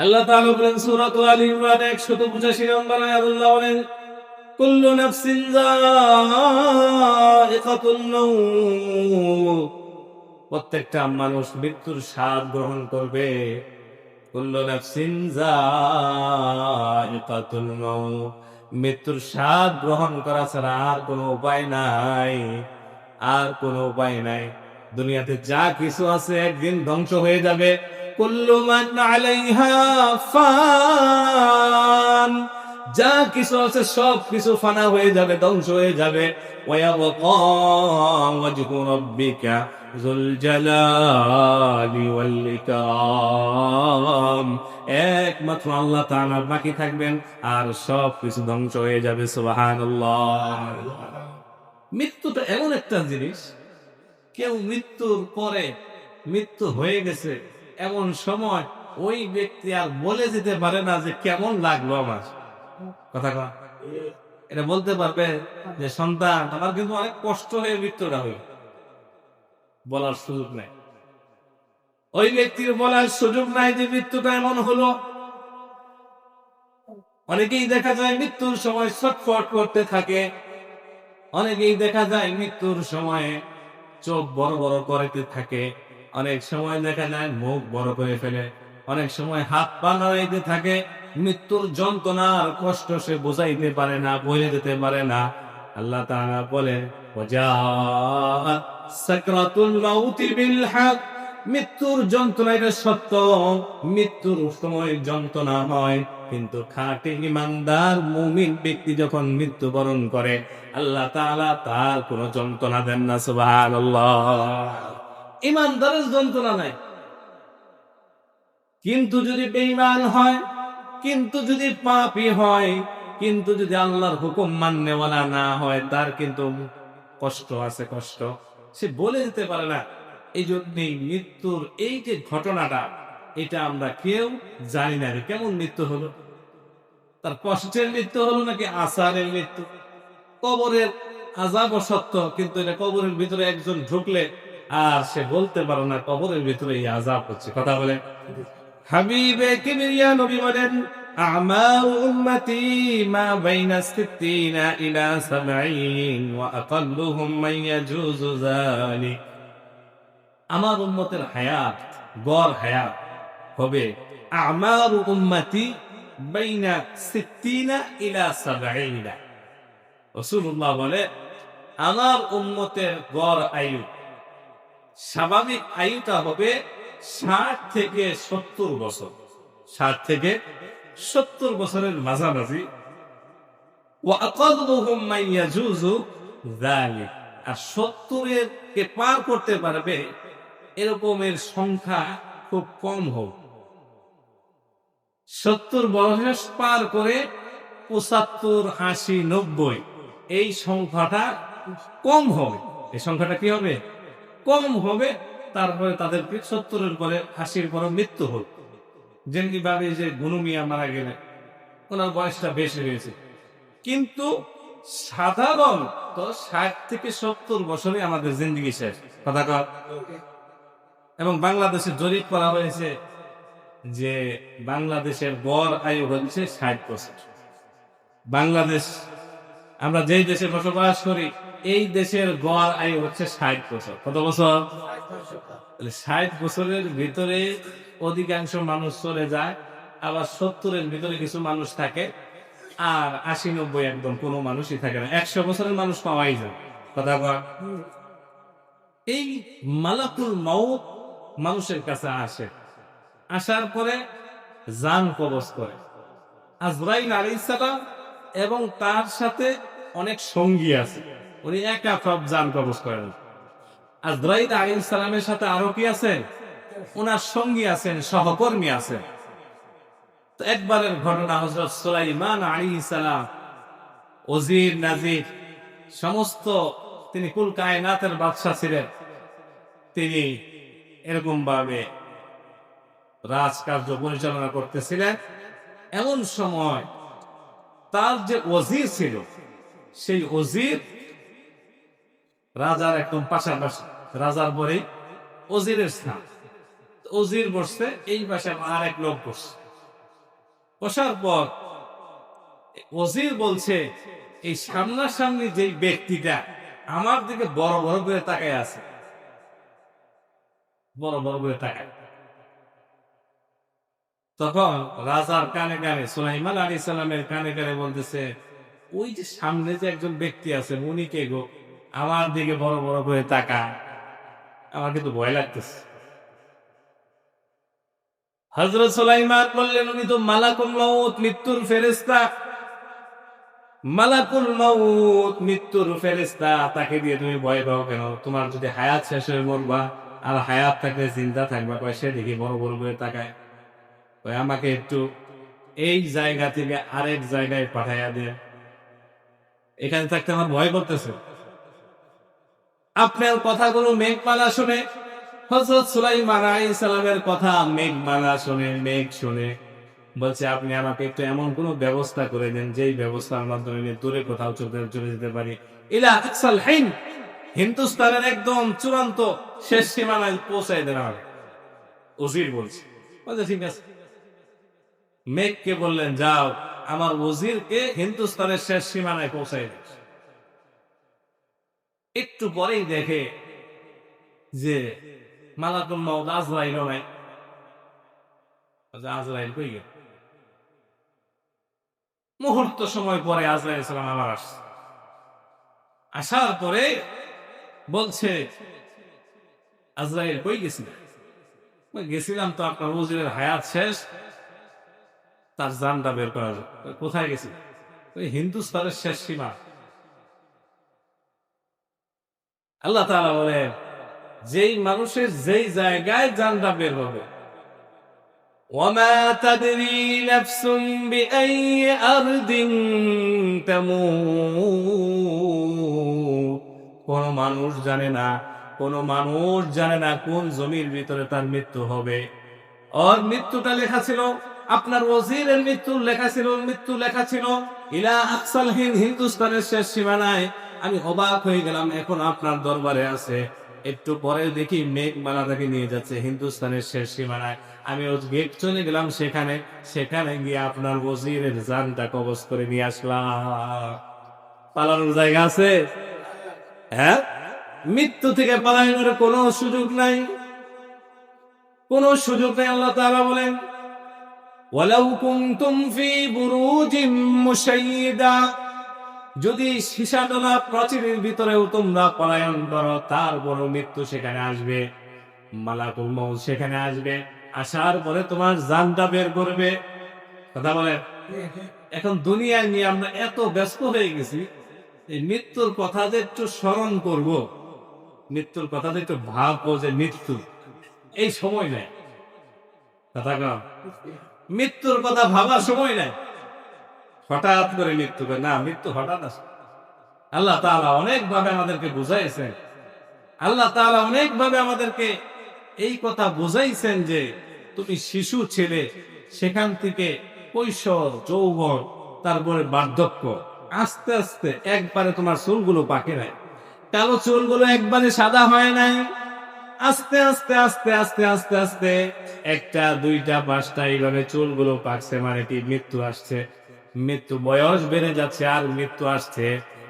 আল্লাহ তাআলা বলেন সূরা আল ইমরান 185 নম্বর আয়াত আল্লাহ বলেন কুল্লু নাফসিন যায়িকাতুল মাউত, প্রত্যেকটা মানুষ মৃত্যুর স্বাদ গ্রহণ করবে। কুল্লু নাফসিন যায়িকাতুল মাউত, মৃত্যুর স্বাদ গ্রহণ করা ছাড়া আর কোনো উপায় নাই, আর কোনো উপায় নাই। দুনিয়াতে যা কিছু আছে একদিন ধ্বংস হয়ে যাবে। কুল্লু মান আলাইহা ফান, যা কিছু আছে সব কিছু ফানা হয়ে যাবে, ধ্বংস হয়ে যাবে। ওয়ায়াবকা ওয়াজহু রাব্বিকা যুল জালালি ওয়াল ইকরাম, একমাত্র আল্লাহ তাআলা বাকি থাকবেন আর সব কিছু ধ্বংস হয়ে যাবে। সুবহানাল্লাহ। মৃত্যুটা এমন একটা জিনিস, কেউ মৃত্যুর পরে, মৃত্যু হয়ে গেছে এমন সময় ওই ব্যক্তি আর বলে যেতে পারে না যে কেমন লাগলো আমার। কথা কয় এটা বলতে পারবে যে সন্তান আমার কিন্তু অনেক কষ্ট হয়ে মৃত্যুটা হইল, বলার সুযোগ নাই। ওই ব্যক্তির বলার সুযোগ নাই যে মৃত্যুটা এমন হলো। অনেকেই দেখা যায় মৃত্যুর সময় ছটফট করতে থাকে, অনেকেই দেখা যায় মৃত্যুর সময়ে চোখ বড় বড় করতে থাকে, অনেক সময় দেখা যায় মুখ বড় করে ফেলে, অনেক সময় হাত পা নাড়াইতে থাকে। মৃত্যুর যন্ত্রণার কষ্ট সে বোঝাইতে পারে না, বলে যেতে পারে না। আল্লাহ তাআলা বলেন ওয়াজাআত সাকরাতুল মাউতি বিল হক, মৃত্যুর যন্ত্রণা এটা সত্য, মৃত্যুর সময় যন্ত্রণা হয়, কিন্তু খাঁটি ঈমানদার মুমিন ব্যক্তি যখন মৃত্যুবরণ করে আল্লাহ তাআলা তার কোনো যন্ত্রণা দেন না। সুবহানাল্লাহ। ঈমানদারের যন্ত্রণা নাই। কিন্তু যদি বেঈমান হয়, কিন্তু যদি পাপী হয়, কিন্তু যদি আল্লাহর হুকুম মাননেওয়ালা না হয়, তার কিন্তু কষ্ট আছে, কষ্ট সে বলে দিতে পারে না। এই জন্যই মৃত্যুর এই যে ঘটনাটা, এটা আমরা কেউ জানি না যে কেমন মৃত্যু হলো, তার কষ্টের মৃত্যু হলো নাকি আসারের মৃত্যু। কবরের আযাব সত্য, কিন্তু এটা কবরের ভিতরে একজন ঢুকলে আর সে বলতে পারে না কবরের ভিতরে এই আযাব হচ্ছে। কথা বলে হাবিবে কিবরিয়া নবী বলেন আমারু উম্মতি মা বাইনা 60 ইলা 70 ওয়া আকাল্লুহুম মান ইয়াজুজু যালিক, আমার উম্মতের হায়াত, গড় হায়াত হবে আমারু উম্মতি বাইনা 60 ইলা 70। রাসূলুল্লাহ বলে আমার উম্মতের গড় আয়ু, স্বাভাবিক আয়ুটা হবে 60 থেকে 70 বছর, 60 থেকে 70 বছরের মাঝামাঝি। ওয়া আকাল্লুহুম মান ইয়াজুজু যালিক, আর 70 কে পার করতে পারবে এরকমের সংখ্যা খুব কম হবে। 70 বয়স পার করে 75, 80, 90 এই সংখ্যাটা কম হবে। এই সংখ্যাটা কি হবে? কম হবে। তারপরে তাদেরকে 70-এর পরে 80-র পরে মৃত্যু হল। যেমনি ভাবে যে গুনু মিয়া মারা গেলে ওনার বয়সটা বেশি হয়েছে, কিন্তু সাধারণত 60 থেকে 70 বছরে আমাদের জিন্দেগি শেষ। কথা কর। এবং বাংলাদেশে জরিপ করা হয়েছে যে বাংলাদেশের গড় আয়ু হচ্ছে 60 বছর। বাংলাদেশ, আমরা যেই দেশে বসবাস করি, এই দেশের গড় আয়ু হচ্ছে 60 বছর। কত বছর? 60 বছরের ভিতরে অধিকাংশ মানুষ চলে যায়, আবার 70-এর ভিতরে কিছু মানুষ থাকে, আর 80-90 একদম কোনো মানুষই থাকে না। 100 বছরের মানুষ পাওয়াই যায়। কথা বল। এই মালাকুল মাউত মানুষের কাছে আসে, আসার পরে জান কবজ করে আজরাইল আলাইহিস সালাম, এবং তার সাথে অনেক সঙ্গী আছে, উনি একা সব জান কবজ করেন। আজরাইল আলাইহিস সালামের সাথে আরো কি আছে? ওনার সঙ্গী আছেন, সহকর্মী আছেন। তো একবারের ঘটনা, হযরত সুলাইমান আলাইহিস সালাম ওজির নাজির সমস্ত, তিনি কুল কায়নাতের বাদশা ছিলেন। তিনি এরকম ভাবে রাজকার্য পরিচালনা করতেছিলেন। এমন সময় তার যে ওজির ছিল, সেই ওজির রাজার একদম পাশাপাশি, রাজার পরে ওজিরের স্থান, ওজির বসছে, এই পাশে আর এক লোক বসছে। বসার পর ওজির বলছে, এই সামনাসামনি যেই ব্যক্তিটা আমার দিকে বড় বড় করে তাকায় আছে, বড় বড় করে তাকায়। তখন রাজার কানে কানে, সুলাইমান আলাইহিস সালামের কানে কানে বলতেছে, ওই যে সামনে যে একজন ব্যক্তি আছে উনি কে গো, আমার দিকে বড় বড় করে তাকায়, আমার কিন্তু ভয় লাগতেছে। হযরত সুলাইমান বললেন, উনি তো মালাকুল মউত, মৃত্যুর ফেরেশতা। মালাকুল মউত, মৃত্যুর ফেরেশতা, তাকে দিয়ে তুমি ভয় পাও কেন? তোমার যদি হায়াত শেষ হয়ে মরবা আর হায়াত থাকলে চিন্তা থাকবা, কয় সে দেখি বড় বড় করে তাকায়, কয় আমাকে একটু এই জায়গা থেকে আরেক জায়গায় পাঠাইয়া দেয়, এখানে থাকতে আমার ভয় করতেছে। আপনার কথাগুলো মেঘমালা শুনে, হযরত সুলাইমান আলাইহিস সালামের কথা মেঘমালা শুনে, মেঘ শুনে বলছে, আপনি আমাকে একটু এমন কোন ব্যবস্থা করে দেন যেই ব্যবস্থার মাধ্যমে আমি দূরে কোথাও চলে যেতে পারি, ইলা আকসাল হিন্দ, হিন্দুস্তানের একদম চূড়ান্ত শেষ সীমানায় পৌঁছায় দেন আমাকে। ওজির বলছে, ঠিক আছে। মেঘকে বললেন, যাও আমার ওজিরকে হিন্দুস্তানের শেষ সীমানায় পৌঁছায় দিস। একটু পরেই দেখে যে মালাকুল মউত আজরাইল নাই। আজরাইল কই গেল? মুহূর্ত সময় পরে আজরাইল সালাম আবার আসছে। আসার পরে বলছে, আজরাইল কই গেছিল? গেছিলাম তো আপনার ওজিরের হায়াত শেষ, তার জানটা বের করা যায়। কোথায় গেছিল? ওই হিন্দুস্তানের শেষ সীমা। আল্লাহ তাআলা বলে, যেই মানুষের যেই জায়গায় জানটা বের হবে, ওয়ামা তাদরি নাফসুন বিআইয়ি আরদিন তামুত, কোন মানুষ জানে না, কোন মানুষ জানে না কোন জমির ভিতরে তার মৃত্যু হবে। ওর মৃত্যুটা লেখা ছিল, আপনার ওজিরের মৃত্যু লেখা ছিল ইলা আকসাল হিন্দ, হিন্দুস্তানের শেষ সীমানায়। আমি অবাক হয়ে গেলাম, এখন আপনার দরবারে আছে। একটু পরে দেখি মেঘমালাটাকে নিয়ে যাচ্ছে হিন্দুস্তানের শেষ সীমানায়। আমি ওই গেট চলে গেলাম সেখানে গিয়ে আপনার ওজিরের জানটা কবজ করে নিয়ে আসলাম। পালানোর জায়গা আছে? হ্যাঁ, মৃত্যু থেকে পালানোর কোনো সুযোগ নাই, কোনো সুযোগ নেই। আল্লাহ তাআলা বলেন, ওয়ালাউ কুনতুম ফি বুরুজিম মুশাইয়্যিদা, যদি সীসাডলা প্রাচীরের ভিতরেও তোমরা পলায়ন করো, তারপরও মৃত্যু সেখানে আসবে, মালাকুল মউত সেখানে আসবে, আসার পরে তোমার জানটা বের করবে। কথা বলে, এখন দুনিয়া নিয়ে আমরা এত ব্যস্ত হয়ে গেছি, এই মৃত্যুর কথা যে একটু স্মরণ করব, মৃত্যুর কথা যে একটু ভাববো যে মৃত্যু, এই সময় নেই। কথা কম, মৃত্যুর কথা ভাবার সময় নাই। হঠাৎ করে মৃত্যু না, মৃত্যু হঠাৎ আসে। আল্লাহ তাআলা অনেক ভাবে আমাদেরকে বুঝাইছেন, আল্লাহ তাআলা অনেক ভাবে আমাদেরকে এই কথা বুঝাইছেন যে তুমি শিশু ছেলে, সেখান থেকে কৈশোর, যৌবন, তারপরে বার্ধক্য, আস্তে আস্তে একবারে তোমার চুলগুলো পাকে নাই, কালো চুলগুলো একবারে সাদা হয় নাই, আস্তে আস্তে আস্তে আস্তে আস্তে আস্তে একটা, দুইটা, পাঁচটা এইভাবে চুলগুলো পাকছে, মানে কি মৃত্যু আসছে, মৃত্যু, বয়স বেড়ে যাচ্ছে আর মৃত্যু আসছে।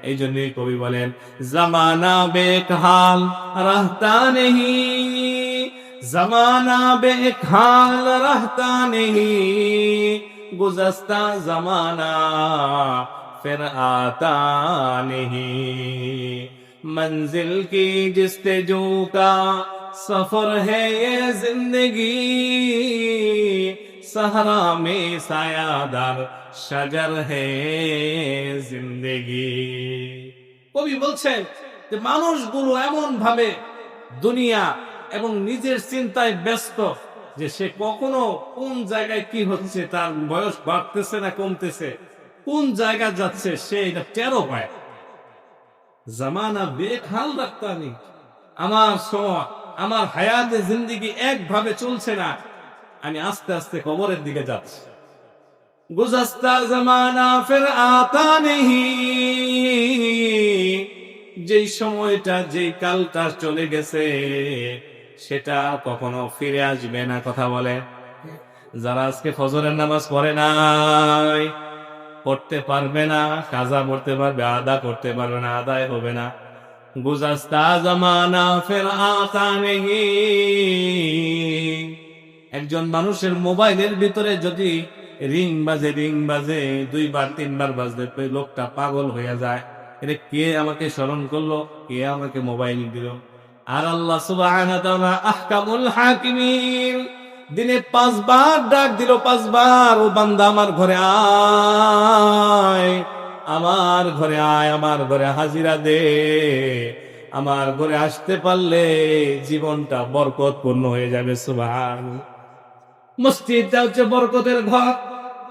এই জন্যই কবি বলেন, জামানা বেকহাল রাহতা নেহি, জামানা বেকহাল রাহতা নেহি, গুজস্তা জামানা ফির আতা নেহি, मंजिल की जिस्तजू का सफर है ये जिंदगी, सहरा में सायादार शजर है जिंदगी। কবি বলছেন যে মানুষগুলো এমন ভাবে দুনিয়া এবং নিজের চিন্তায় ব্যস্ত যে সে কখনো কোন জায়গায় কি হচ্ছে, তার বয়স বাড়তেছে না কমতেছে, কোন জায়গা যাচ্ছে সে এটা টেরও পায়। জামানা বেখাল রাখতা নেই, আমার সময়, আমার হায়াতে জিন্দেগি একভাবে চলছে না, আমি আস্তে আস্তে কবরের দিকে যাচ্ছি। গুজস্তা জামানা ফির আতা নেহি, যেই সময়টা, যেই কালটা চলে গেছে সেটা কখনো ফিরে আসবে না। কথা বলে, যারা আজকে ফজরের নামাজ পড়ে নাই, পড়তে পারবে না, কাজা পড়তে পারবে, আদা করতে পারবে না, আদায় হবে না। গুজাস্তা জামানা ফের আতা নেহি। একজন মানুষের মোবাইলের ভিতরে যদি রিং বাজে 2 বার 3 বার বাজলে লোকটা পাগল হয়ে যায়। এটা কে আমাকে স্মরণ করলো, কে আমাকে মোবাইল দিল। আর আল্লাহ সুবহানাহু ওয়া তাআলা আহকামুল হাকিমিন, দিনে 5 বার ডাক দিল, 5 বার, ও বান্দা আমার ঘরে আয়, আমার ঘরে আয়, আমার ঘরে হাজিরা দে। আমার ঘরে আসতে পারলে জীবনটা বরকতপূর্ণ হয়ে যাবে। সুবহানাল্লাহ। মসজিদটা হচ্ছে বরকতের ঘর।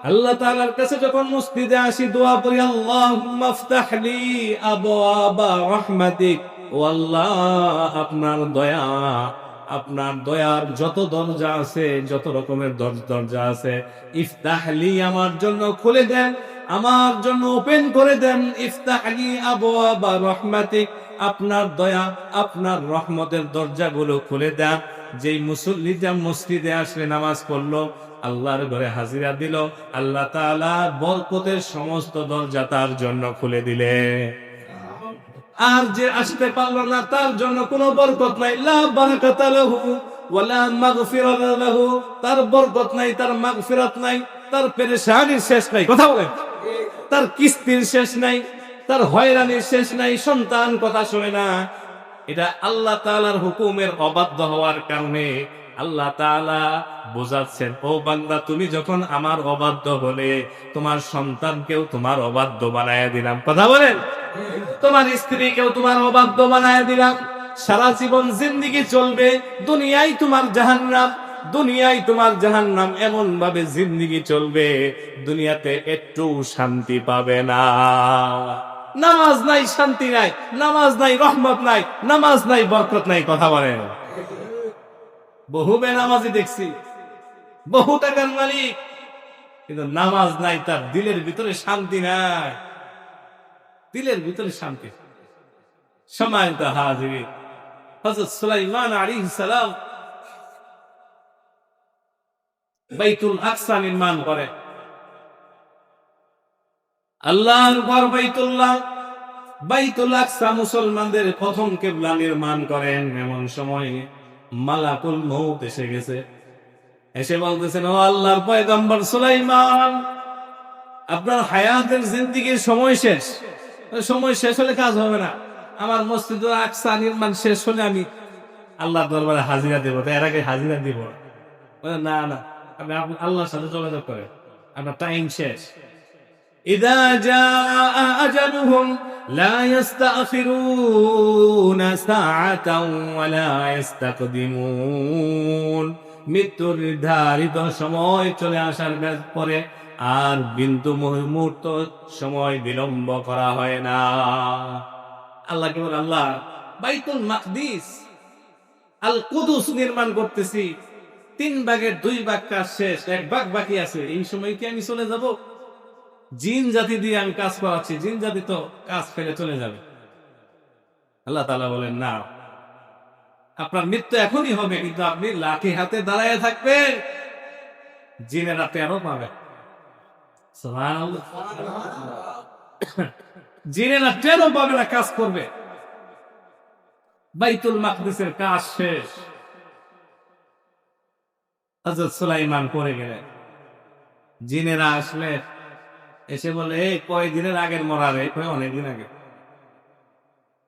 আল্লাহ তাআলার কাছে যখন মসজিদে আসি দোয়া করি, আল্লাহুম্মা ইফতাহ লি আবওয়াবা রাহমাতিক, ও আল্লাহ আপনার দয়া, আপনার দয়ার যত দরজা আছে, যত রকমের দরজা আছে, ইফতাহ লি আমার জন্য খুলে দেন, আমার জন্য ওপেন করে দেন। ইফতাহ লি আবওয়াবা রাহমাতিক, আপনার দয়া, আপনার রহমতের দরজাগুলো খুলে দেন। যেই মুসল্লিটা মসজিদে আসলে নামাজ পড়লো, আল্লাহর ঘরে হাজিরা দিল, আল্লাহ তাআলা বরকতের সমস্ত দরজা তার জন্য খুলে দিলে। আর যে আসতে পারলো না, তার জন্য কোনো বরকত নাই। লা বারাকাতা লাহু ওয়ালা মাগফিরাতা লাহু, তার বরকত নাই, তার মাগফিরাত নাই, তার পেরেশানির শেষ নাই। কথা বলেন। তার কিস্তির শেষ নাই, তার হয়রানির শেষ নাই, সন্তান কথা শোনে না। এটা আল্লাহ তাআলার হুকুমের অবাধ্য হওয়ার কারণে আল্লাহ তাআলা বোঝাচ্ছেন, ও বান্দা তুমি যখন আমার অবাধ্য হলে, তোমার সন্তানকেও তোমার অবাধ্য বানায় দিলাম। কথা বলেন। তোমার স্ত্রীকেও তোমার অবাধ্য বানায় দিলাম। সারা জীবন জিন্দেগি চলবে, দুনিয়ায় তোমার জাহান্নাম, দুনিয়ায় তোমার জাহান্নাম, এমন ভাবে জিন্দেগি চলবে, দুনিয়াতে একটু শান্তি পাবে না। নামাজ নাই, শান্তি নাই, নামাজ নাই, রহমত নাই, নামাজ নাই, বরকত নাই। কথা বলেন। বহু বেনামাজি দেখছি, বহু টাকার মালিক, কিন্তু নামাজ নাই, তার দিলের ভিতরে শান্তি নাই, দিলের ভিতরে শান্তি। সম্মানিত হাজিরিন, হযরত সুলাইমান আলাইহিস সালাম বাইতুল আকসা নির্মাণ করে। আল্লাহর ঘর বাইতুল্লাহ, বাইতুল আকসা মুসলমানদের প্রথম কিবলা নির্মাণ করেন। এমন সময় মালাকুল মউত এসে গেছে, এসে বলতেছেন, ও আল্লাহর পয়গম্বর সুলাইমান, আপনার হায়াতের জিন্দেগীর সময় শেষ। সময় শেষ হলে কাজ হবে না। আমার মসজিদুল আকসা নির্মাণ শেষ হলে আমি আল্লাহর দরবারে হাজিরা দেব, এর আগে হাজিরা দিব না। না, আপনি আল্লাহর সাথে যোগাযোগ করেন, আপনার টাইম শেষ। ইযা জাআ আজালুহুম লা ইস্তাখিরুনা সাআতাও ওয়া লা ইস্তাকদিমুন। মৃত্যুর নির্ধারিত সময় চলে আসার পরে আর বিন্দু মুহূর্ত সময় বিলম্ব করা হয় না। আল্লাহ কি বলে, আল্লাহ বাইতুল মাকদিস আল কুদুস নির্মাণ করতেছি, 3 ভাগের 2 ভাগ কাজ শেষ, 1 ভাগ বাকি আছে। এই সময় কি আমি চলে যাব? জিন জাতি দিয়ে আমি কাজ করাচ্ছি, জিন জাতি তো কাজ ফেলে চলে যাবে। আল্লাহ তাআলা বলেন, না, আপনার মৃত্যু এখনই হবে, কিন্তু আপনি লাঠি হাতে দাঁড়ায় থাকবেন, জিনেরা টেরও পাবে। সুবহানাল্লাহ। জিনেরা টেরও পাবে না, কাজ করবে। বাইতুল মাকদিসের কাজ শেষ, হযরত সুলাইমান পড়ে গেলেন। জিনেরা আসলে এসে বলে, এই কয় দিনের আগের মরা রে? কয় অনেকদিন আগে।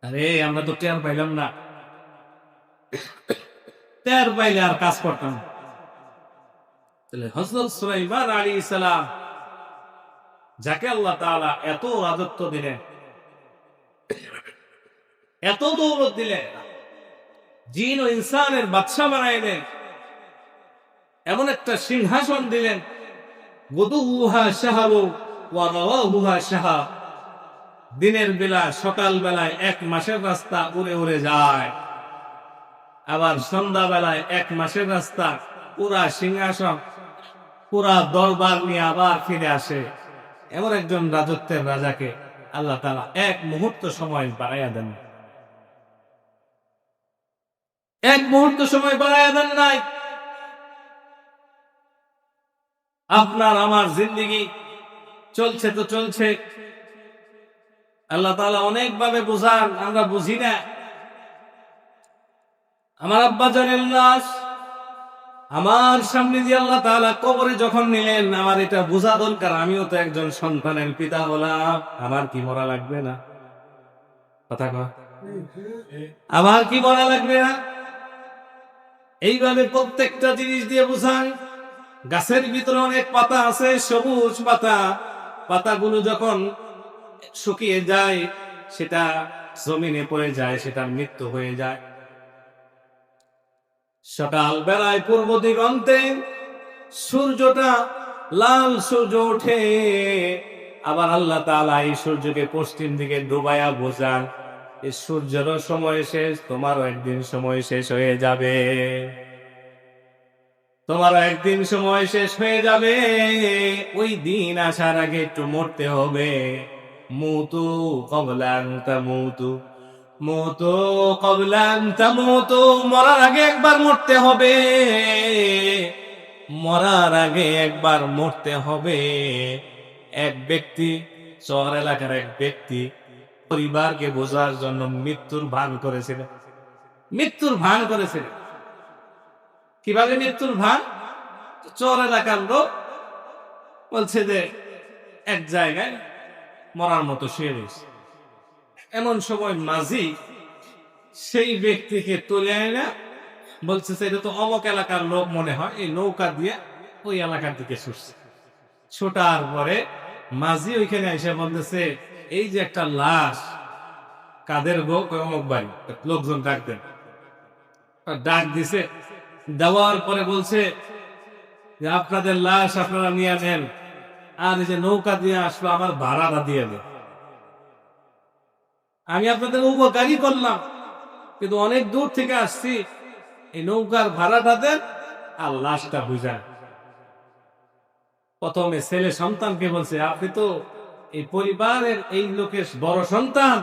আরে আমরা তো টের পাইলাম না, টের পাইলে আর কাজ করতাম। তাহলে হযরত সুলাইমান আলাইহিস সালাম, যাকে আল্লাহ তাআলা এত রাজত্ব দিলেন, এত দৌলত দিলেন, জিন ও ইনসানের বাদশা বানাইলেন, এমন একটা সিংহাসন দিলেন, গুদুহা শাহাবু ওয়া রাওয়াহুহা শাহাব। দিনের বেলা, সকাল বেলায় 1 মাসের রাস্তা উড়ে উড়ে যায়, আবার সন্ধ্যা বেলায় 1 মাসের রাস্তা পুরা সিংহাসন, পুরা দরবার নিয়ে আবার ফিরে আসে। এমন একজন রাজত্বের রাজাকে আল্লাহ তাআলা 1 মুহূর্ত সময় বাড়াইয়া দেন, 1 মুহূর্ত সময় বাড়াইয়া দেন নাই। আপনার আমার জিন্দেগি চলছে তো চলছে, আল্লাহ তাআলা অনেকভাবে বোঝান, আমরা বুঝি না। আমার আব্বা জানের লাশ আমার সামনে দিয়ে আল্লাহ তাআলা কবরে যখন নিলেন, আমার এটা বোঝা দরকার, আমিও তো একজন সন্তানের পিতা হলাম, আমার কি মরা লাগবে না? কথা কয়, আমার কি মরা লাগবে না? এইভাবে প্রত্যেকটা জিনিস দিয়ে বোঝান। গাছের ভিতরে অনেক পাতা আছে, সবুজ পাতা, পাতাগুলো যখন শুকিয়ে যায় সেটা জমিনে পড়ে যায়, সেটা মৃত্যু হয়ে যায়। সকাল বেলায় পূর্ব দিগন্তে সূর্যটা লাল সূর্য ওঠে, আবার আল্লাহ তাআলা এই সূর্যকে পশ্চিম দিকে ডুবাইয়া বোঝান, এই সূর্যেরও সময় শেষ, তোমারও একদিন সময় শেষ হয়ে যাবে, তোমারও একদিন সময় শেষ হয়ে যাবে। ওই দিন আসার আগে একটু মরতে হবে। মুতু ক্বাবলা আন তামুতু, মুতু ক্বাবলা আন তামুতু, মরার আগে একবার মরতে হবে, মরার আগে একবার মরতে হবে। এক ব্যক্তি, শহর এলাকার এক ব্যক্তি পরিবারকে বোঝার জন্য মৃত্যুর ভান করেছিল, মৃত্যুর ভান করেছিল। কিভাবে মৃত্যুর ভান? চর এলাকার লোক বলছে যে এক জায়গায় মরার মতো শুয়ে রয়েছে, এমন সময় মাঝি সেই ব্যক্তিকে তুলে আনে, বলছে এটা তো অমুক এলাকার লোক মনে হয়, এই নৌকা দিয়ে ওই এলাকার দিকে ছুটছে। ছোটার পরে মাঝি ওইখানে এসে বলতেছে, এই যে একটা লাশ, কাদের গো? অমুক বাড়ি। লোকজন ডাক দেন, ডাক দিছে, দেওয়ার পরে বলছে যে আপনাদের লাশ আপনারা নিয়ে নেন, আর এই যে নৌকা দিয়ে আসলো আমার ভাড়াটা দিয়ে দেন। আমি আপনাদের উপকারই করলাম, কিন্তু অনেক দূর থেকে আসছি, এই নৌকার ভাড়াটা দেন আর লাশটা বুঝান। প্রথমে ছেলে সন্তানকে বলছে, আপনি তো এই পরিবারের এই লোকের বড় সন্তান,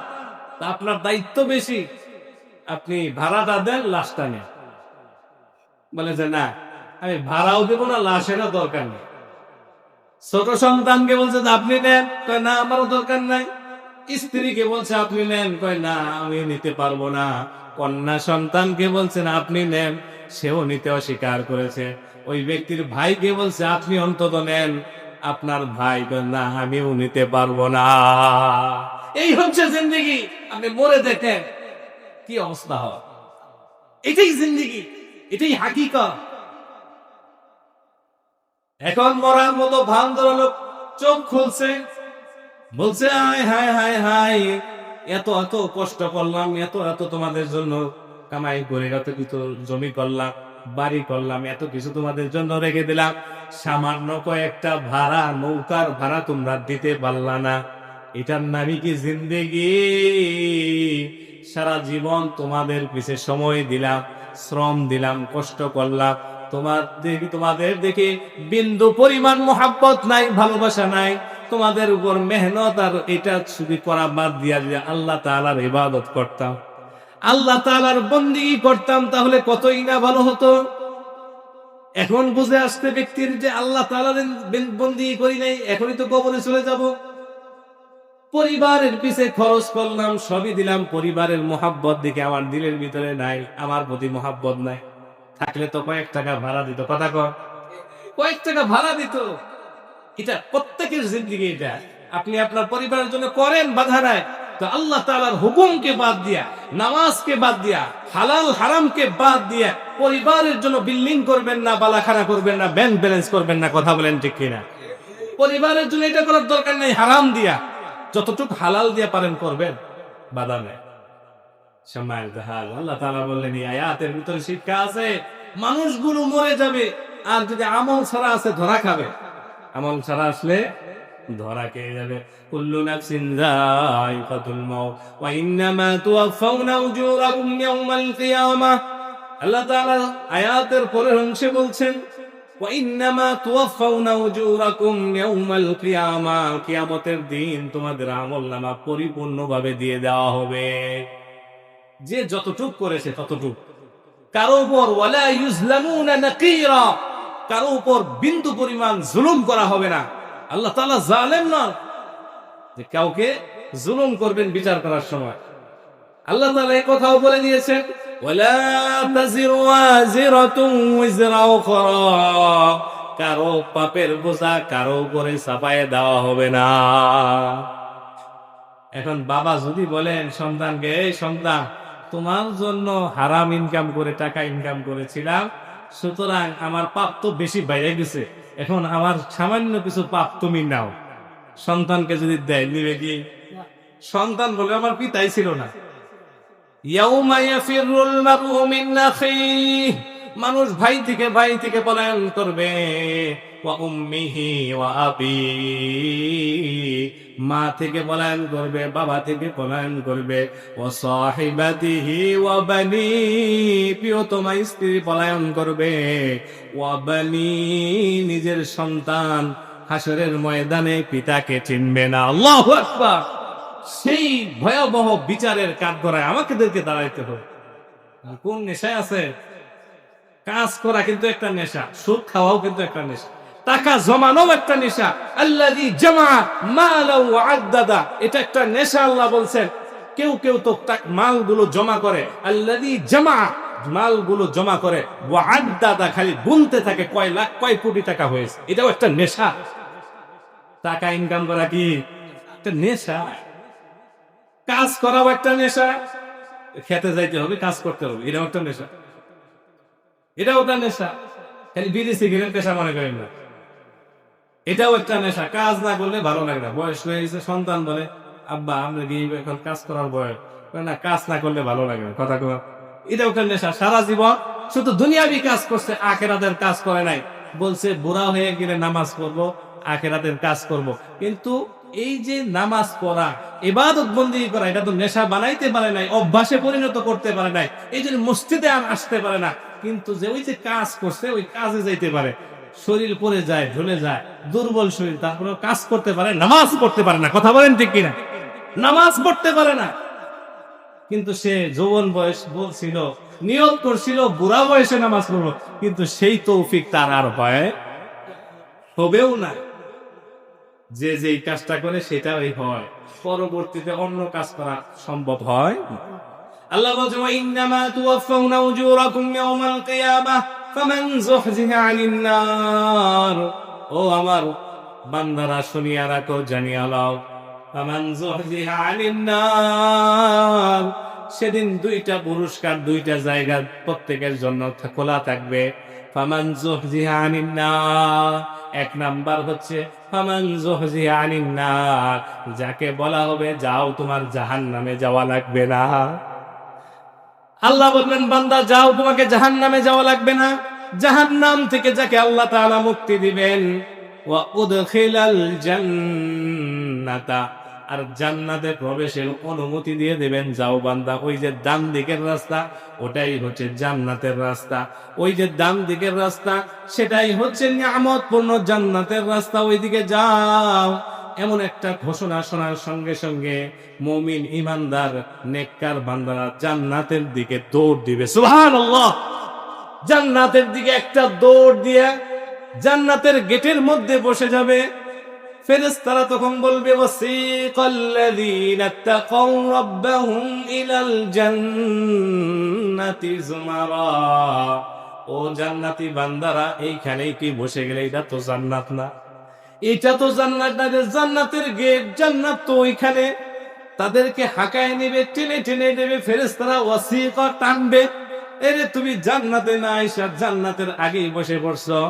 তা আপনার দায়িত্ব বেশি, আপনি ভাড়াটা দেন, লাশটা নেন। বলে যে না, আমি ভাড়াও দেবো না, লাশেরও দরকার নেই। ছোট সন্তানকে বলছে যে আপনি নেন, কয় না আমারও দরকার নাই। স্ত্রীকে বলছে আপনি নেন, কয় না আমি নিতে পারবো না। কন্যা সন্তানকে বলছেন আপনি নেন, সেও নিতে অস্বীকার করেছে। ওই ব্যক্তির ভাইকে বলছে আপনি অন্তত নেন, আপনার ভাই কয় না আমিও নিতে পারবো না। এই হচ্ছে জিন্দেগি। আপনি মরে দেখেন কি অবস্থা হয়। এটাই জিন্দেগি, এটাই হাকিকত। এখন মরার মতো ভান ধরালো, চোখ খুলছে, বলছে হায় হায় হায় হায়, এত এত কষ্ট করলাম, এত এত তোমাদের জন্য কামাই করে, এত কিছু জমি করলাম, বাড়ি করলাম, এত কিছু তোমাদের জন্য রেখে দিলাম, সামান্য কয়েকটা ভাড়া, নৌকার ভাড়া তোমরা দিতে পারলা না। এটার নামই কি জিন্দেগি? সারা জীবন তোমাদের পিছে সময় দিলাম, শ্রম দিলাম, কষ্ট করলাম, তোমাদের দেখে বিন্দু পরিমাণ মোহাব্বত নাই, ভালোবাসা নাই, তোমাদের উপর মেহনত আর এটা শুধু করা বাদ দিয়া যে আল্লাহ তাআলার ইবাদত করতাম, আল্লাহ তাআলার বন্দেগী করতাম, তাহলে কতই না ভালো হতো। এখন বুঝে আসতে ব্যক্তির যে আল্লাহ তাআলার বন্দেগী করি নাই, এখনই তো কবরে চলে যাব। পরিবারের পিছে খরচ করলাম, সবই দিলাম, পরিবারের মোহাব্বত দিকে আমার দিলের ভিতরে নাই, আমার প্রতি মোহাব্বত নাই। থাকলে তো কয়েক টাকা ভাড়া দিত, কথা কর, কয়েক টাকা ভাড়া দিত। এটা প্রত্যেকের জিন্দেগি। এটা আপনি আপনার পরিবারের জন্য করেন, বাধা নাই, তো আল্লাহ তাআলার হুকুমকে বাদ দিয়া, নামাজকে বাদ দিয়া, হালাল হারামকে বাদ দিয়া পরিবারের জন্য বিল্ডিং করবেন না, বালাখানা করবেন না, ব্যাংক ব্যালেন্স করবেন না। কথা বলেন ঠিক কিনা? পরিবারের জন্য এটা করার দরকার নেই। হারাম দিয়া যতটুকু হালাল দিয়া পারেন করবেন, বাধা নেই। আল্লাহ তাআলা বললেন এই আয়াতের ভিতরে শিক্ষা আছে, মানুষগুলো মরে যাবে, আর যদি আমল ছাড়া আছে ধরা খাবে, আমল ছাড়া আসলে ধরা খেয়ে যাবে। কুল্লু নাফসিন যায়িকাতুল মাউত ওয়া ইন্নামা তুওয়াফাউনা উজুরাকুম ইয়াওমাল কিয়ামাহ। আল্লাহ তাআলা আয়াতের পরের অংশে বলছেন ওয়া ইন্নামা তুওয়াফাউনা উজুরাকুম ইয়াওমাল কিয়ামাহ, কিয়ামতের দিন তোমাদের আমলনামা পরিপূর্ণভাবে দিয়ে দেওয়া হবে। যে যতটুক করেছে ততটুক, কারো উপর ওয়ালা ইউজলামুনা নাকিরা, কারো উপর বিন্দু পরিমাণ জুলুম করা হবে না। আল্লাহ তাআলা জালেম না যে কাউকে জুলুম করবেন বিচার করার সময়। আল্লাহ তাআলা এই কথাও বলে দিয়েছেন, ওয়ালা তাজিরু ওয়াজিরাতুন ওয়িজরা উখরা, কারো পাপের বোঝা কারো উপরে চাপায়ে দেওয়া হবে না। এখন বাবা যদি বলেন সন্তানকে, এই সন্তান, তোমার জন্য হারাম ইনকাম করে টাকা ইনকাম করেছিলাম, সুতরাং আমার পাপ তো বেশি বাইরে গেছে, এখন আমার সামান্য কিছু পাপ তুমি নাও। সন্তানকে যদি দেয়, নিবে কি? সন্তান বলে আমার পিতাই ছিল না। ইয়াউমা ইয়াফিরুল মারউ মিন আখিহি, মানুষ ভাই থেকে পলায়ন করবে। ওয়া উম্মিহি ওয়া আবি, মা থেকে পলায়ন করবে, বাবা থেকে পলায়ন করবে। ওয়া সাহিবাতিহি ওয়া বানি, প্রিয়তমা স্ত্রী পলায়ন করবে। ওয়া বানি, নিজের সন্তান হাসরের ময়দানে পিতাকে চিনবে না। আল্লাহু আকবার। সেই ভয়াবহ বিচারের কাঠগড়ায় আমাদেরকে দাঁড়াইতে হবে। কোন নেশায় আছে? কাজ করা কিন্তু একটা নেশা, সুদ খাওয়াও কিন্তু একটা নেশা, টাকা জমানোও একটা নেশা। আল্লাযী জামা মালা ওয়া আদ্দাদা, এটা একটা নেশা। আল্লাহ বলছেন কেউ তো মালগুলো জমা করে, আল্লাযী জামা, মালগুলো জমা করে, ওয়া আদ্দাদা, খালি গুনতে থাকে কয় লাখ কয় কোটি টাকা হয়েছে, এটাও একটা নেশা। টাকা ইনকাম করা কি একটা নেশা? কাজ করাও একটা নেশা, খেতে যাইতে হবে, কাজ করতে হবে, এটাও একটা নেশা, এটাও একটা নেশা। খালি বিড়ি সিগারেট পেশা মনে করেন না, এটাও একটা নেশা। কাজ না করলে ভালো লাগে না। বয়স হয়ে গেছে, সন্তান বলে আব্বা আমরা কি এখন কাজ করার বয়স? না, কাজ না করলে ভালো লাগে না, কথা কয়, এটাও একটা নেশা। সারা জীবন শুধু দুনিয়াবি কাজ করছে, আখিরাতের কাজ করে নাই। বলছে বুড়া হয়ে গেলে নামাজ পড়বো, আখিরাতের কাজ করব। কিন্তু এই যে নামাজ পড়া, ইবাদত বন্দেগী করা, এটা তো নেশা বানাইতে পারে নাই, অভ্যাসে পরিণত করতে পারে নাই, এই জন্য মসজিদে আর আসতে পারে না। কিন্তু যে ওই যে কাজ করছে, ওই কাজে যাইতে পারে, শরীর পড়ে যায়, ঢলে যায়, দুর্বল শরীর, তারপরে কাজ করতে পারে, নামাজ পড়তে পারে না। কথা বলেন ঠিক কিনা? নামাজ পড়তে পারে না। কিন্তু সে যৌবন বয়স বলছিল, নিয়ত করছিল বুড়া বয়সে নামাজ পড়বো, কিন্তু সেই তৌফিক তার আর হবেও না। যে যেই কাজটা করে সেটাই হয়, পরবর্তীতে অন্য কাজ করা সম্ভব হয়। আল্লাহ বলছে, ওয়া ইন্নামা তুওয়াফাউনা উজুরাকুম ইয়াওমাল কিয়ামাহ ফামান যুহজিহা আনিন নার। ও আমার বান্দারা, শুনিয়া রাখো, জানিয়া লও, ফামান যুহজিহা আনিন নার, সেদিন দুইটা পুরস্কার, দুইটা জায়গা প্রত্যেকের জন্য খোলা থাকবে। ফামান যুহজিহা আনিন নার, এক নাম্বার হচ্ছে ফামান যুহজিহা আনিন নার, যাকে বলা হবে যাও, তোমার জাহান্নামে যাওয়া লাগবে না। আল্লাহ বলবেন বান্দা যাও, তোমাকে জাহান্নামে যাওয়া লাগবে না। জাহান্নাম থেকে যাকে আল্লাহ তাআলা মুক্তি দিবেন, ওয়া উদখিলাল জান্নাতা, আর জান্নাতে প্রবেশের অনুমতি দিয়ে দেবেন। যাও বান্দা, ওই যে ডান দিকের রাস্তা, ওটাই হচ্ছে জান্নাতের রাস্তা। ওই যে ডান দিকের রাস্তা, সেটাই হচ্ছে নিয়ামতপূর্ণ জান্নাতের রাস্তা, ওইদিকে যাও। এমন একটা ঘোষণা শোনার সঙ্গে সঙ্গে মুমিন, ইমানদার, নেককার বান্দারা জান্নাতের দিকে দৌড় দিবে। সুবহানাল্লাহ। জান্নাতের দিকে একটা দৌড় দিয়ে জান্নাতের গেটের মধ্যে বসে যাবে। ফেরেশতারা তখন বলবে, ওয়াসিকাল্লাযীনা তাকাউ রাব্বাহুম ইলাল জান্নাতি যুমারা, ও জান্নাতি বান্দারা, এইখানেই কি বসে গেলে? এটা তো জান্নাত না, এটা তো জান্নাত না, জান্নাতের গেট, জান্নাত তো ওইখানে। তাদেরকে হাঁকায় নেবে, টেনে টেনে নেবে ফেরেশতারা, ওয়াসিকা টানবে। এরে তুমি জান্নাতে না আইসা জান্নাতের আগেই বসে পড়ছো।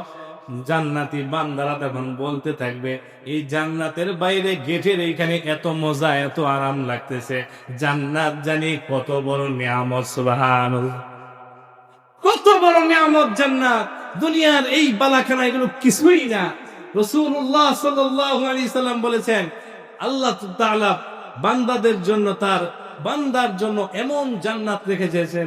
জান্নাতি বান্দারা তখন বলতে থাকবে, এই জান্নাতের বাইরে গেটের এইখানে এত মজা, এত আরাম লাগতেছে, জান্নাত জানি কত বড় নিয়ামত। সুবহানাল্লাহ, কত বড় নিয়ামত জান্নাত। দুনিয়ার এই বালাখানা এগুলো কিছুই না। রাসূলুল্লাহ সাল্লাল্লাহু আলাইহি সাল্লাম বলেছেন, আল্লাহ তাআলা বান্দাদের জন্য, তার বান্দার জন্য এমন জান্নাত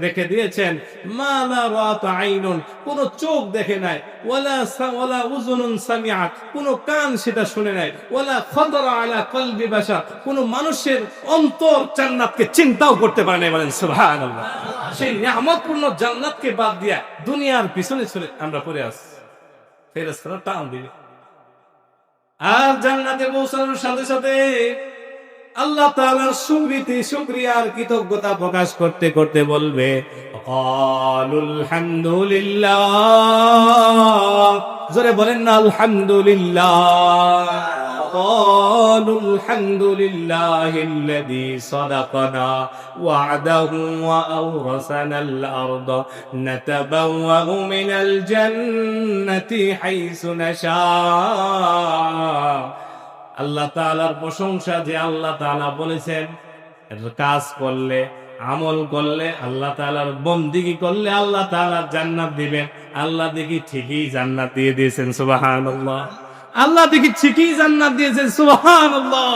রেখে দিয়েছেন, মা লা রাআত আইনুন, কোন চোখ দেখে নাই, ওয়ালা উযুনুন সামিআত, কোন কান সেটা শুনে নাই, ওয়ালা খাদরা আলা কলবি বাশার, কোন মানুষের অন্তর জান্নাতকে চিন্তাও করতে পারে না। বলেন সুবহানাল্লাহ। সেই নিয়ামতপূর্ণ জান্নাতকে বাদ দিয়া দুনিয়ার পিছনে চলে আমরা পড়ে আছি। ফেরেশতারা টান দিবে। আর জান্নাতে পৌঁছানোর সাথে সাথে আল্লাহ তাআলার সুকৃতি শুকরিয়ার কৃতজ্ঞতা প্রকাশ করতে করতে বলবে, ক্বালুল হামদুলিল্লাহ, জোরে বলেন না আলহামদুলিল্লাহ। ক্বালুল হামদুলিল্লাহিল্লাযী সাদাকানা ওয়া'দাহু ওয়া আওরাসানাল আরদা নাতাবাওয়াউ মিনাল জান্নাতি হাইসু নাশা। আল্লাহ তাআলার প্রশংসা, যে আল্লাহ তাআলা বলেছেন কাজ করলে, আমল করলে, আল্লাহ তাআলার বন্দেগী করলে আল্লাহ তাআলা জান্নাত দিবেন। আল্লাহ দেখি ঠিকই জান্নাত দিয়ে দিয়েছেন, সুবহানাল্লাহ। আল্লাহ দেখি ঠিকই জান্নাত দিয়েছেন, সুবহানাল্লাহ।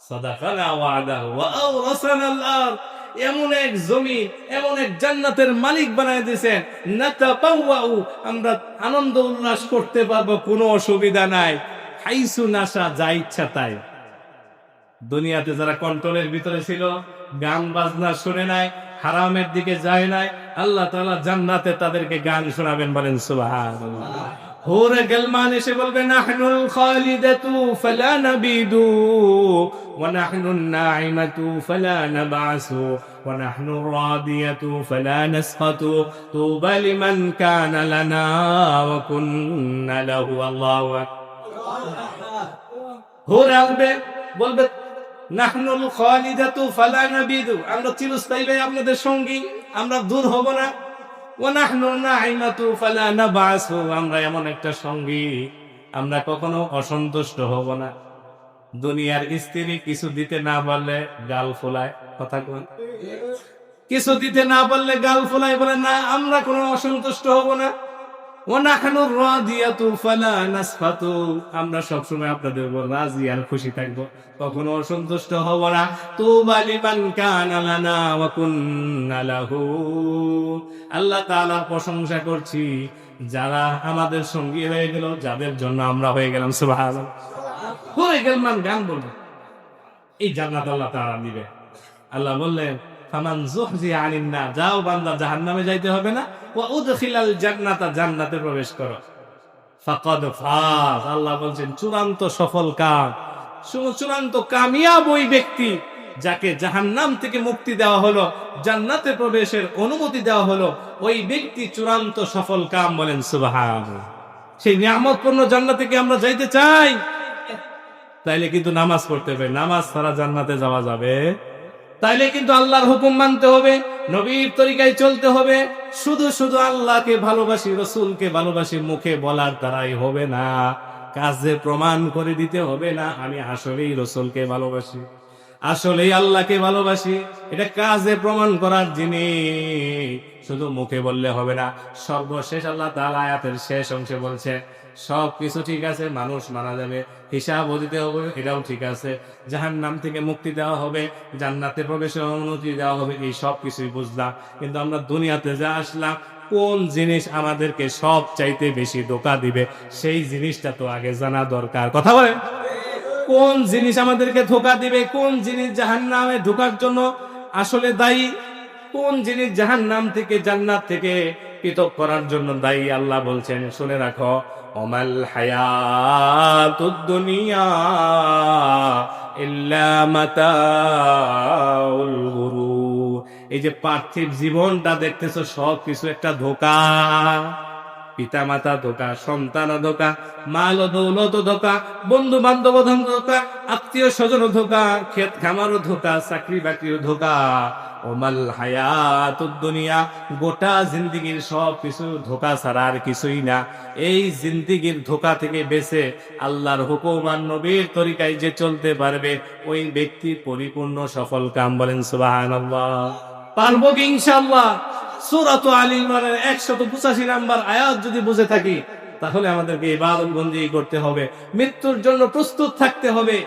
সাদাকানা ওয়া'দাহু ওয়া আওরাসানাল আরদ, এমন এক জমি, এমন এক জান্নাতের মালিক বানায় দিয়েছেন। নাতাবাওয়াউ, আমরা আনন্দ উল্লাস করতে পারবো, কোনো অসুবিধা নাই। হাইসু নাশা, যা ইচ্ছা তাই। দুনিয়াতে যারা কন্ট্রোলের ভিতরে ছিল, গান বাজনা শুনে নাই, হারামের দিকে যায় নাই, আল্লাহ তাআলা জান্নাতে তাদেরকে গান শোনাবেন, বলেন সুবহানাল্লাহ। হুরে গলমান এসে বলবে, নাহনুল খালিদাতু ফালা নাবিদু ওয়া নাহনুন নাঈমাতু ফালা নাবআসু ওয়া নাহনুর রাদিয়াতু ফালা নাসখাতু তুবা লিমান কানা লানা ওয়া কুন্না লাহু। আল্লাহু আকবার। হুরে আসবে, বলবে, নাহনুল খালিদাতু ফালা নাবিদু, আমরা চিরস্থায়ী ভাই আপনাদের সঙ্গী, আমরা দূর হব না। ওয়া নাহনুন নাঈমাতু ফালা নাবআসু, আমরা এমন একটা সঙ্গী, আমরা কখনো অসন্তুষ্ট হব না। দুনিয়ার স্ত্রী কিছু দিতে না পারলে গাল ফোলায়, কথা কোন, কিছু দিতে না পারলে গাল ফোলায়, বলে না আমরা কোনো অসন্তুষ্ট হব না। ওয়া নাহনুর রাদিয়াতু ফালা নাসখাতু, আমরা সবসময় আপনাদের উপর রাজি আর খুশি থাকবো, কখনো অসন্তুষ্ট হব না। তুবা লিমান কানা লানা ওয়া কুন্না লাহু, আল্লাহ তাআলার প্রশংসা করছি যারা আমাদের সঙ্গী হয়ে গেল, যাদের জন্য আমরা হয়ে গেলাম, সুবহানাল্লাহ। হয়ে গেলাম, গান বলবো, এই জান্নাত আল্লাহ তাআলা দিবে। আল্লাহ বললেন, ফামান যুহজিয়া আনিন নার, যাও বান্দা, জাহান্নামে যাইতে হবে না, ওয়া উদখিলাল জান্নাতা, জান্নাতে প্রবেশ করো, ফাকাদ ফাজ। আল্লাহ বলছেন চূড়ান্ত সফল কাম, চূড়ান্ত কামিয়াব ওই ব্যক্তি যাকে জাহান্নাম থেকে মুক্তি দেওয়া হলো, জান্নাতে প্রবেশের অনুমতি দেওয়া হলো, ওই ব্যক্তি চূড়ান্ত সফল কাম, বলেন সুবহানাল্লাহ। সেই নিয়ামতপূর্ণ জান্নাতে কি আমরা যাইতে চাই? তাইলে কিন্তু নামাজ পড়তে হবে, নামাজ ছাড়া জান্নাতে যাওয়া যাবে? তাইলে কিন্তু আল্লাহর হুকুম মানতে হবে, নবীর তরিকায় চলতে হবে। শুধু শুধু আল্লাহকে ভালোবাসি, রাসূলকে ভালোবাসি মুখে বলার দ্বারাই হবে না, কাজে প্রমাণ করে দিতে হবে না আমি আসলেই রাসূলকে ভালোবাসি, আসলেই আল্লাহকে ভালোবাসি। এটা কাজে প্রমাণ করার জিনিস, শুধু মুখে বললে হবে না। সর্বশেষ আল্লাহ তাআলা আয়াতের শেষ অংশে বলছে, সবকিছু ঠিক আছে, মানুষ মারা যাবে, হিসাবও দিতে হবে, এটাও ঠিক আছে, জাহান্নাম থেকে মুক্তি দেওয়া হবে, জান্নাতে প্রবেশের অনুমতি দেওয়া হবে, এই সব কিছুই বুঝলাম। কিন্তু আমরা দুনিয়াতে যা আসলাম, কোন জিনিস আমাদেরকে সব চাইতে বেশি ধোঁকা দিবে, সেই জিনিসটা তো আগে জানা দরকার। কথা বলেন, কোন জিনিস আমাদেরকে ধোঁকা দিবে, কোন জিনিস জাহান্নামে ঢোকার জন্য আসলে দায়ী, কোন জিনিস জাহান্নাম থেকে, জান্নাত থেকে পৃথক করার জন্য দায়ী। আল্লাহ বলছেন, শুনে রাখো, ওমাল হায়াতুদ দুনিয়া ইল্লা মাতাউল গুরুর। এই যে পার্থিব জীবনটা দেখতেছো, সব কিছু একটা ধোঁকা। পিতা মাতা ধোঁকা, সন্তান ধোঁকা, মাল ও দৌলত ধোঁকা, বন্ধু বান্ধব ধোঁকা, আত্মীয় স্বজন ধোঁকা, ক্ষেত খামারও ধোঁকা, চাকরি বাকরিও ধোঁকা। ওমাল হায়াতুদ দুনিয়া, গোটা জিন্দেগীর সব কিছু ধোঁকা ছাড়া আর কিছুই না। এই জিন্দেগীর ধোঁকা থেকে বেঁচে আল্লাহর হুকুম আর নবীর তরিকায় যে চলতে পারবে, ওই ব্যক্তি পরিপূর্ণ সফল কাম, বলেন সুবহানাল্লাহ। পারবো কি ইনশাআল্লাহ? সূরাত আলী ইমরানের 185 নম্বর আয়াত যদি বুঝে থাকি, তাহলে আমাদেরকে ইবাদত বন্দেগী করতে হবে, মৃত্যুর জন্য প্রস্তুত থাকতে হবে।